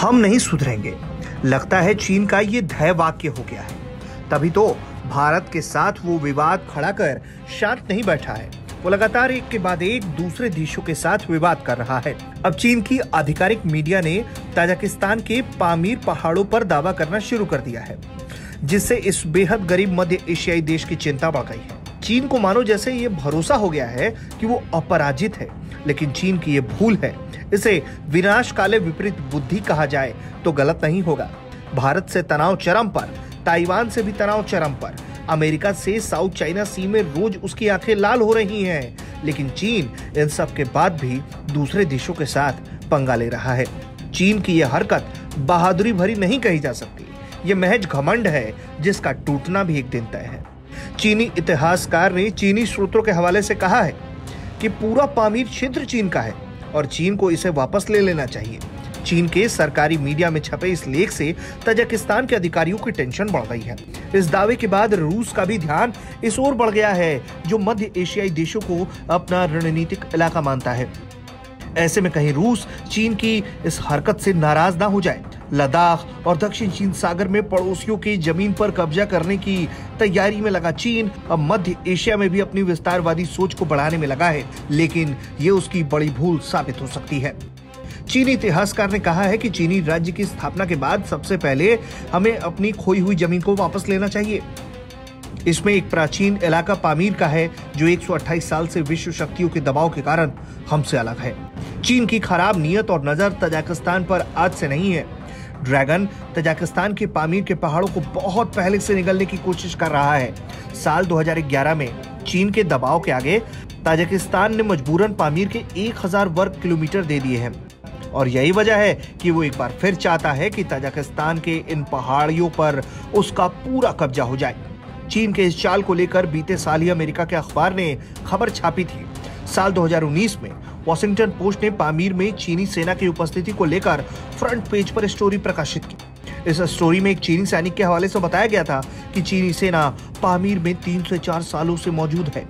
हम नहीं सुधरेंगे। लगता है चीन का ये ध्येय वाक्य हो गया है। तभी तो भारत के साथ वो विवाद खड़ा कर शांत नहीं बैठा है। वो लगातार एक के बाद एक दूसरे देशों के साथ विवाद कर रहा है। अब चीन की आधिकारिक मीडिया ने ताजिकिस्तान के पामीर पहाड़ों पर दावा करना शुरू कर दिया है, जिससे इस बेहद गरीब मध्य एशियाई देश की चिंता बढ़ गई है। चीन को मानो जैसे ये भरोसा हो गया है कि वो अपराजित है, लेकिन चीन की ये भूल है। इसे विनाशकाले विपरीत बुद्धि कहा जाए तो गलत नहीं होगा। भारत से तनाव चरम पर, ताइवान से भी तनाव चरम पर, अमेरिका से साउथ चाइना सी में रोज उसकी आंखें लाल हो रही हैं, लेकिन चीन इन सब के बाद भी दूसरे देशों के साथ पंगा ले रहा है। चीन की यह हरकत बहादुरी भरी नहीं कही जा सकती। ये महज घमंड है जिसका टूटना भी एक दिन तय है। चीनी इतिहासकार ने चीनी स्रोतों के हवाले से कहा है कि पूरा पामीर क्षेत्र चीन का है और चीन को इसे वापस ले लेना चाहिए। चीन के सरकारी मीडिया में छपे इस लेख से ताजिकिस्तान के अधिकारियों की टेंशन बढ़ गई है। इस दावे के बाद रूस का भी ध्यान इस ओर बढ़ गया है, जो मध्य एशियाई देशों को अपना रणनीतिक इलाका मानता है। ऐसे में कहीं रूस चीन की इस हरकत से नाराज ना हो जाए। लद्दाख और दक्षिण चीन सागर में पड़ोसियों की जमीन पर कब्जा करने की तैयारी में लगा चीन अब मध्य एशिया में भी अपनी विस्तारवादी सोच को बढ़ाने में लगा है, लेकिन ये उसकी बड़ी भूल साबित हो सकती है। चीनी इतिहासकार ने कहा है कि चीनी राज्य की स्थापना के बाद सबसे पहले हमें अपनी खोई हुई जमीन को वापस लेना चाहिए। इसमें एक प्राचीन इलाका पामीर का है, जो 128 साल से विश्व शक्तियों के दबाव के कारण हमसे अलग है। चीन की खराब नीयत और नजर ताजिकिस्तान पर आज से नहीं है। ड्रैगन ताजिकिस्तान के पामीर के पहाड़ों को बहुत पहले से निगलने की कोशिश कर रहा है। साल 2011 में चीन के दबाव के आगे ताजिकिस्तान ने मजबूरन पामीर के 1000 वर्ग किलोमीटर दे दिए हैं, और यही वजह है कि वो एक बार फिर चाहता है कि ताजिकिस्तान के इन पहाड़ियों पर उसका पूरा कब्जा हो जाए। चीन के इस चाल को लेकर बीते साल ही अमेरिका के अखबार ने खबर छापी थी। साल 2019 में वॉशिंगटन पोस्ट ने पामीर में चीनी सेना की उपस्थिति को लेकर फ्रंट पेज पर स्टोरी प्रकाशित की। इस स्टोरी में एक चीनी सैनिक के हवाले से बताया गया था कि चीनी सेना पामीर में 3 से 4 सालों से मौजूद है।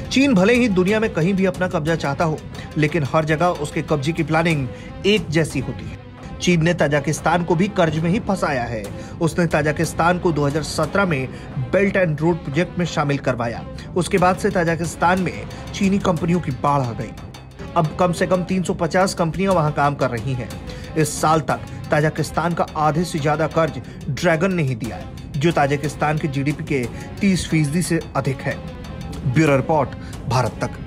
चीन भले ही दुनिया में कहीं भी अपना कब्जा चाहता हो, लेकिन हर जगह उसके कब्जे की प्लानिंग एक जैसी होती है। चीन ने ताजिकिस्तान को भी कर्ज में ही फंसाया है। उसने ताजिकिस्तान को 2017 में बेल्ट एंड रोड प्रोजेक्ट में शामिल करवाया। उसके बाद से ताजिकिस्तान में चीनी कंपनियों की बाढ़ आ गई। अब कम से कम 350 कंपनियां वहां काम कर रही हैं। इस साल तक ताजिकिस्तान का आधे से ज्यादा कर्ज ड्रैगन ने ही दिया है, जो ताजिकिस्तान के जीडीपी के 30% से अधिक है। ब्यूरो रिपोर्ट, भारत तक।